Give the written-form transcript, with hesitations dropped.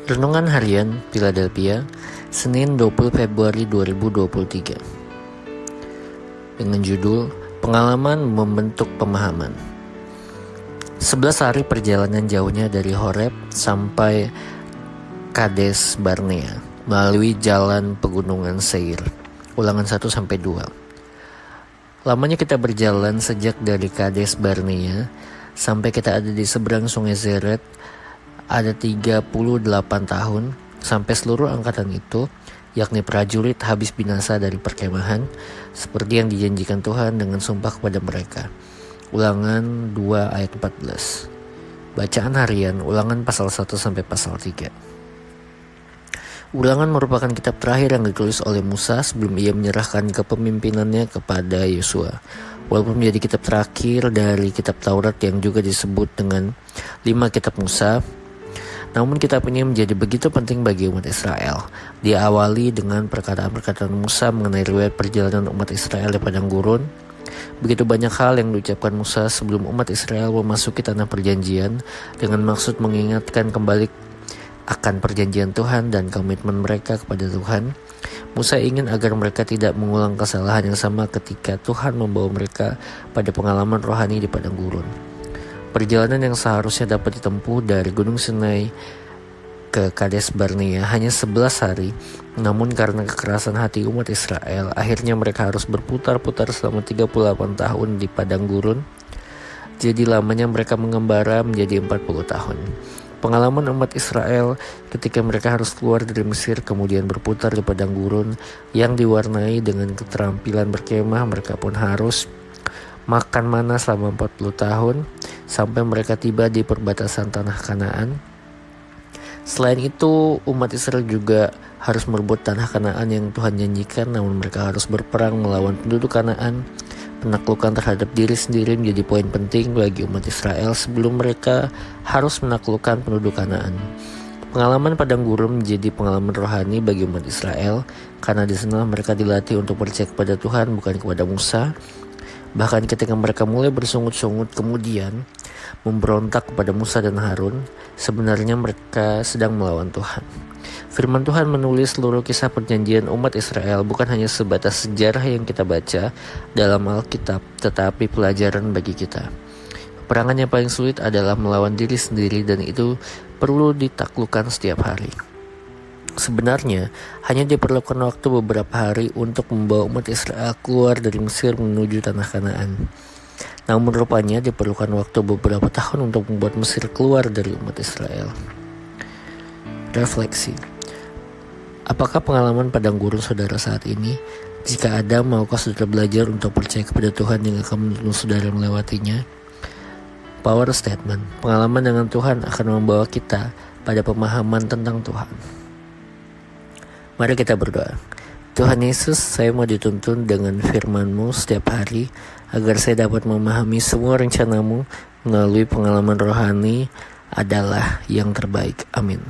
Renungan Harian Philadelphia, Senin 20 Februari 2023. Dengan judul Pengalaman Membentuk Pemahaman. 11 hari perjalanan jauhnya dari Horeb sampai Kades Barnea melalui jalan pegunungan Seir. Ulangan 1-2. Lamanya kita berjalan sejak dari Kades Barnea sampai kita ada di seberang sungai Zered. Ada 38 tahun sampai seluruh angkatan itu, yakni prajurit, habis binasa dari perkemahan, seperti yang dijanjikan Tuhan dengan sumpah kepada mereka. Ulangan 2 ayat 14. Bacaan harian Ulangan pasal 1 sampai pasal 3. Ulangan merupakan kitab terakhir yang ditulis oleh Musa sebelum ia menyerahkan kepemimpinannya kepada Yosua. Walaupun menjadi kitab terakhir dari kitab Taurat yang juga disebut dengan 5 kitab Musa, namun kitab ini menjadi begitu penting bagi umat Israel. Diawali dengan perkataan-perkataan Musa mengenai riwayat perjalanan umat Israel di padang gurun. Begitu banyak hal yang diucapkan Musa sebelum umat Israel memasuki tanah perjanjian dengan maksud mengingatkan kembali akan perjanjian Tuhan dan komitmen mereka kepada Tuhan. Musa ingin agar mereka tidak mengulang kesalahan yang sama ketika Tuhan membawa mereka pada pengalaman rohani di padang gurun. Perjalanan yang seharusnya dapat ditempuh dari Gunung Sinai ke Kades Barnea hanya 11 hari, namun karena kekerasan hati umat Israel, akhirnya mereka harus berputar-putar selama 38 tahun di padang gurun. Jadi lamanya mereka mengembara menjadi 40 tahun. Pengalaman umat Israel ketika mereka harus keluar dari Mesir kemudian berputar di padang gurun yang diwarnai dengan keterampilan berkemah. Mereka pun harus makan mana selama 40 tahun sampai mereka tiba di perbatasan tanah Kanaan. Selain itu, umat Israel juga harus merebut tanah Kanaan yang Tuhan janjikan, namun mereka harus berperang melawan penduduk Kanaan. Penaklukan terhadap diri sendiri menjadi poin penting bagi umat Israel sebelum mereka harus menaklukkan penduduk Kanaan. Pengalaman padang gurun menjadi pengalaman rohani bagi umat Israel karena di sana mereka dilatih untuk percaya kepada Tuhan, bukan kepada Musa. Bahkan ketika mereka mulai bersungut-sungut kemudian memberontak kepada Musa dan Harun, sebenarnya mereka sedang melawan Tuhan. Firman Tuhan menulis seluruh kisah perjanjian umat Israel bukan hanya sebatas sejarah yang kita baca dalam Alkitab, tetapi pelajaran bagi kita. Peperangan yang paling sulit adalah melawan diri sendiri dan itu perlu ditaklukkan setiap hari. Sebenarnya, hanya diperlukan waktu beberapa hari untuk membawa umat Israel keluar dari Mesir menuju tanah Kanaan. Namun rupanya diperlukan waktu beberapa tahun untuk membuat Mesir keluar dari umat Israel. Refleksi. Apakah pengalaman padang gurun saudara saat ini? Jika ada, maukah saudara belajar untuk percaya kepada Tuhan yang akan menuntun saudara melewatinya? Power statement. Pengalaman dengan Tuhan akan membawa kita pada pemahaman tentang Tuhan. Mari kita berdoa. Tuhan Yesus, saya mau dituntun dengan firman-Mu setiap hari agar saya dapat memahami semua rencana-Mu melalui pengalaman rohani adalah yang terbaik. Amin.